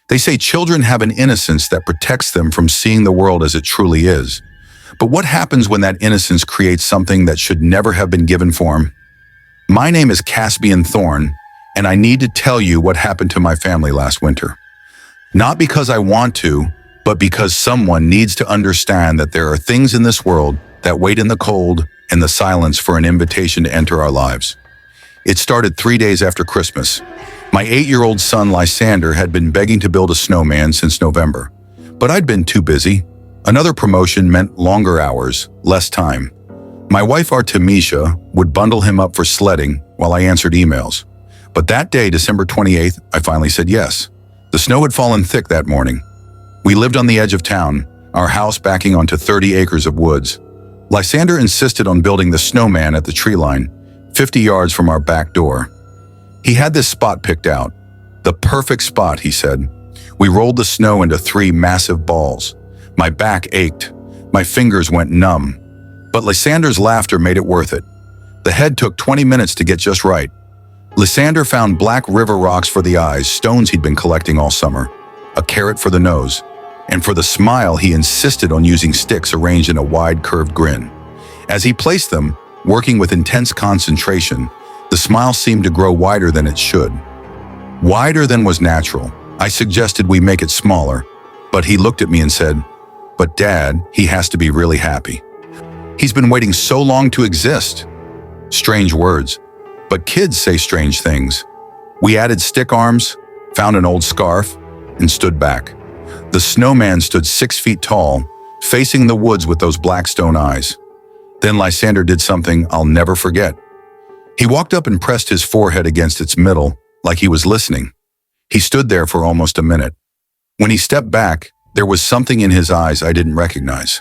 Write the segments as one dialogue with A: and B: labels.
A: They say children have an innocence that protects them from seeing the world as it truly is. But what happens when that innocence creates something that should never have been given form? My name is Caspian Thorne, and I need to tell you what happened to my family last winter. Not because I want to, but because someone needs to understand that there are things in this world that wait in the cold and the silence for an invitation to enter our lives. It started 3 days after Christmas. My 8-year-old son Lysander had been begging to build a snowman since November, but I'd been too busy. Another promotion meant longer hours, less time. My wife Artemisia would bundle him up for sledding while I answered emails. But that day, December 28th, I finally said yes. The snow had fallen thick that morning. We lived on the edge of town, our house backing onto 30 acres of woods. Lysander insisted on building the snowman at the tree line, 50 yards from our back door. He had this spot picked out. The perfect spot, he said. We rolled the snow into 3 massive balls. My back ached. My fingers went numb. But Lysander's laughter made it worth it. The head took 20 minutes to get just right. Lysander found black river rocks for the eyes, stones he'd been collecting all summer, a carrot for the nose, and for the smile he insisted on using sticks arranged in a wide curved grin. As he placed them, working with intense concentration, the smile seemed to grow wider than it should. Wider than was natural. I suggested we make it smaller, but he looked at me and said, "But Dad, he has to be really happy. He's been waiting so long to exist." Strange words, but kids say strange things. We added stick arms, found an old scarf, and stood back. The snowman stood 6 feet tall, facing the woods with those black stone eyes. Then Lysander did something I'll never forget. He walked up and pressed his forehead against its middle, like he was listening. He stood there for almost a minute. When he stepped back, there was something in his eyes I didn't recognize.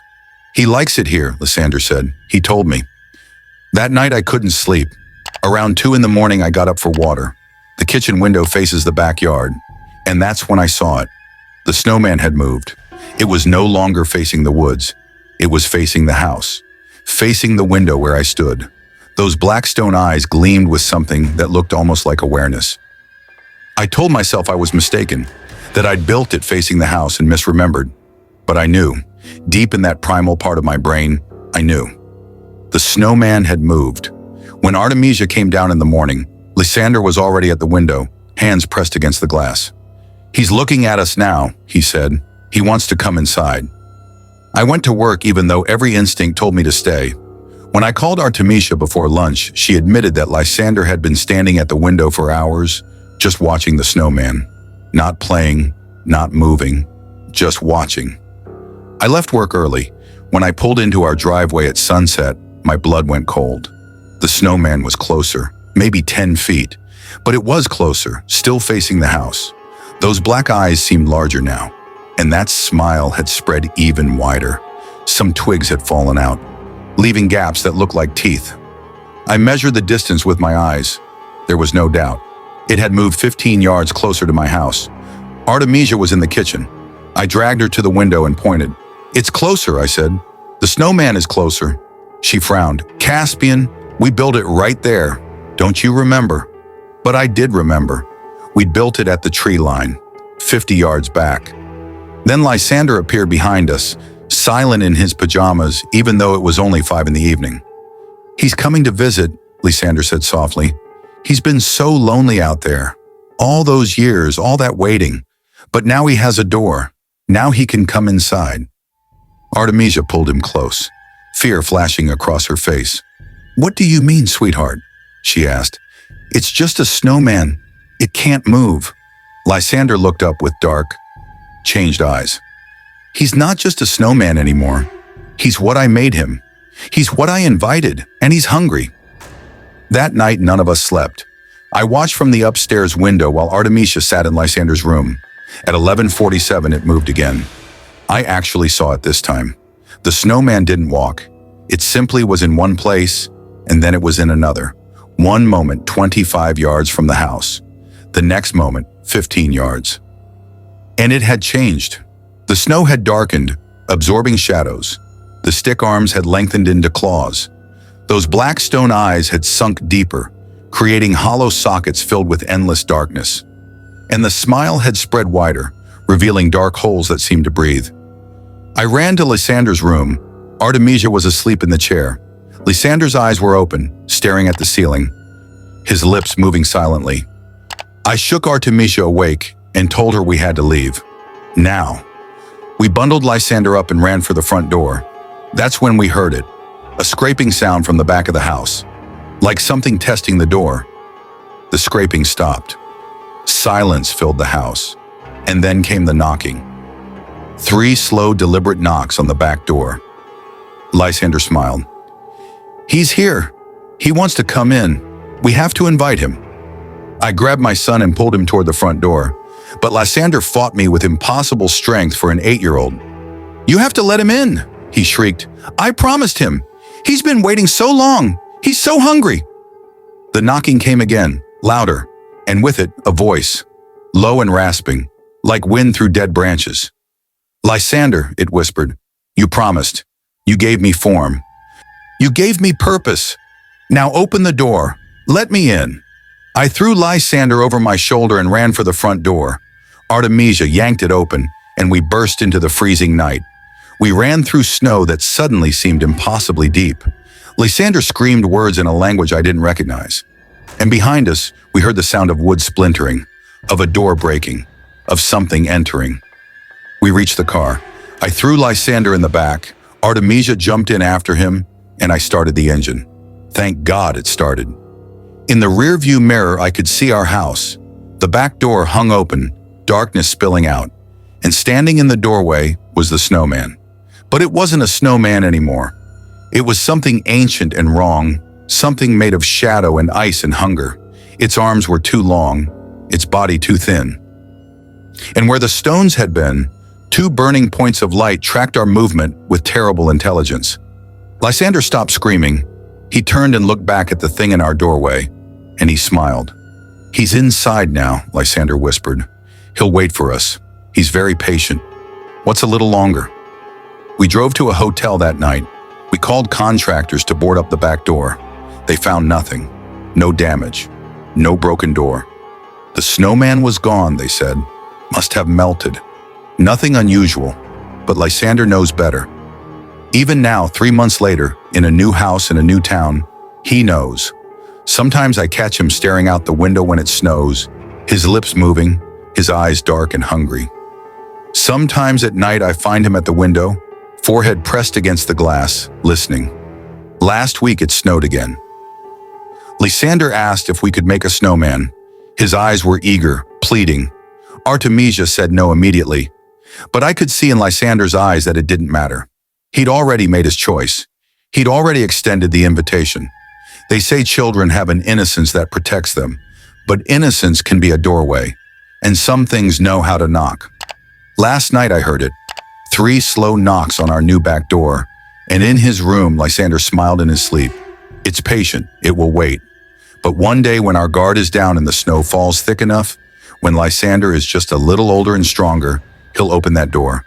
A: "He likes it here," Lysander said. He told me. That night I couldn't sleep. Around 2 in the morning I got up for water. The kitchen window faces the backyard, and that's when I saw it. The snowman had moved. It was no longer facing the woods. It was facing the house, facing the window where I stood. Those black stone eyes gleamed with something that looked almost like awareness. I told myself I was mistaken, that I'd built it facing the house and misremembered. But I knew, deep in that primal part of my brain, I knew. The snowman had moved. When Artemisia came down in the morning, Lysander was already at the window, hands pressed against the glass. "He's looking at us now," he said. "He wants to come inside." I went to work even though every instinct told me to stay. When I called Artemisia before lunch, she admitted that Lysander had been standing at the window for hours, just watching the snowman. Not playing, not moving, just watching. I left work early. When I pulled into our driveway at sunset, my blood went cold. The snowman was closer, maybe 10 feet, but it was closer, still facing the house. Those black eyes seemed larger now, and that smile had spread even wider. Some twigs had fallen out, leaving gaps that looked like teeth. I measured the distance with my eyes. There was no doubt. It had moved 15 yards closer to my house. Artemisia was in the kitchen. I dragged her to the window and pointed. "It's closer," I said. "The snowman is closer." She frowned. "Caspian, we built it right there. Don't you remember?" But I did remember. We'd built it at the tree line, 50 yards back. Then Lysander appeared behind us, silent in his pajamas, even though it was only 5 in the evening. "He's coming to visit," Lysander said softly. "He's been so lonely out there. All those years, all that waiting. But now he has a door. Now he can come inside." Artemisia pulled him close, fear flashing across her face. "What do you mean, sweetheart?" she asked. "It's just a snowman. It can't move." Lysander looked up with dark, changed eyes. "He's not just a snowman anymore. He's what I made him. He's what I invited, and he's hungry." That night, none of us slept. I watched from the upstairs window while Artemisia sat in Lysander's room. At 11:47, it moved again. I actually saw it this time. The snowman didn't walk. It simply was in one place, and then it was in another. One moment, 25 yards from the house. The next moment, 15 yards. And it had changed. The snow had darkened, absorbing shadows. The stick arms had lengthened into claws. Those black stone eyes had sunk deeper, creating hollow sockets filled with endless darkness. And the smile had spread wider, revealing dark holes that seemed to breathe. I ran to Lysander's room. Artemisia was asleep in the chair. Lysander's eyes were open, staring at the ceiling, his lips moving silently. I shook Artemisia awake and told her we had to leave. Now. We bundled Lysander up and ran for the front door. That's when we heard it, a scraping sound from the back of the house, like something testing the door. The scraping stopped. Silence filled the house, and then came the knocking. 3 slow, deliberate knocks on the back door. Lysander smiled. "He's here. He wants to come in. We have to invite him." I grabbed my son and pulled him toward the front door, but Lysander fought me with impossible strength for an 8-year-old. "You have to let him in," he shrieked. "I promised him. He's been waiting so long. He's so hungry." The knocking came again, louder, and with it, a voice, low and rasping, like wind through dead branches. "Lysander," it whispered, "you promised. You gave me form. You gave me purpose. Now open the door. Let me in." I threw Lysander over my shoulder and ran for the front door. Artemisia yanked it open, and we burst into the freezing night. We ran through snow that suddenly seemed impossibly deep. Lysander screamed words in a language I didn't recognize. And behind us, we heard the sound of wood splintering, of a door breaking, of something entering. We reached the car. I threw Lysander in the back. Artemisia jumped in after him, and I started the engine. Thank God it started. In the rearview mirror, I could see our house. The back door hung open, darkness spilling out, and standing in the doorway was the snowman. But it wasn't a snowman anymore. It was something ancient and wrong, something made of shadow and ice and hunger. Its arms were too long, its body too thin. And where the stones had been, 2 burning points of light tracked our movement with terrible intelligence. Lysander stopped screaming. He turned and looked back at the thing in our doorway, and he smiled. "He's inside now," Lysander whispered. "He'll wait for us. He's very patient. What's a little longer?" We drove to a hotel that night. We called contractors to board up the back door. They found nothing. No damage. No broken door. The snowman was gone, they said. Must have melted. Nothing unusual, but Lysander knows better. Even now, 3 months later, in a new house in a new town, he knows. Sometimes I catch him staring out the window when it snows, his lips moving, his eyes dark and hungry. Sometimes at night I find him at the window, forehead pressed against the glass, listening. Last week it snowed again. Lysander asked if we could make a snowman. His eyes were eager, pleading. Artemisia said no immediately, but I could see in Lysander's eyes that it didn't matter. He'd already made his choice. He'd already extended the invitation. They say children have an innocence that protects them, but innocence can be a doorway, and some things know how to knock. Last night I heard it. 3 slow knocks on our new back door, and in his room Lysander smiled in his sleep. It's patient, it will wait. But one day when our guard is down and the snow falls thick enough, when Lysander is just a little older and stronger, he'll open that door.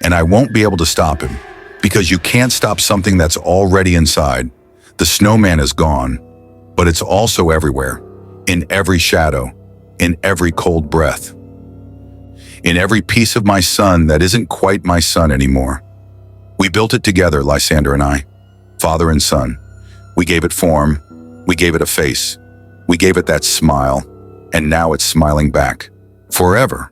A: And I won't be able to stop him, because you can't stop something that's already inside. The snowman is gone, but it's also everywhere, in every shadow, in every cold breath, in every piece of my son that isn't quite my son anymore. We built it together, Lysander and I, father and son. We gave it form, we gave it a face, we gave it that smile, and now it's smiling back, forever.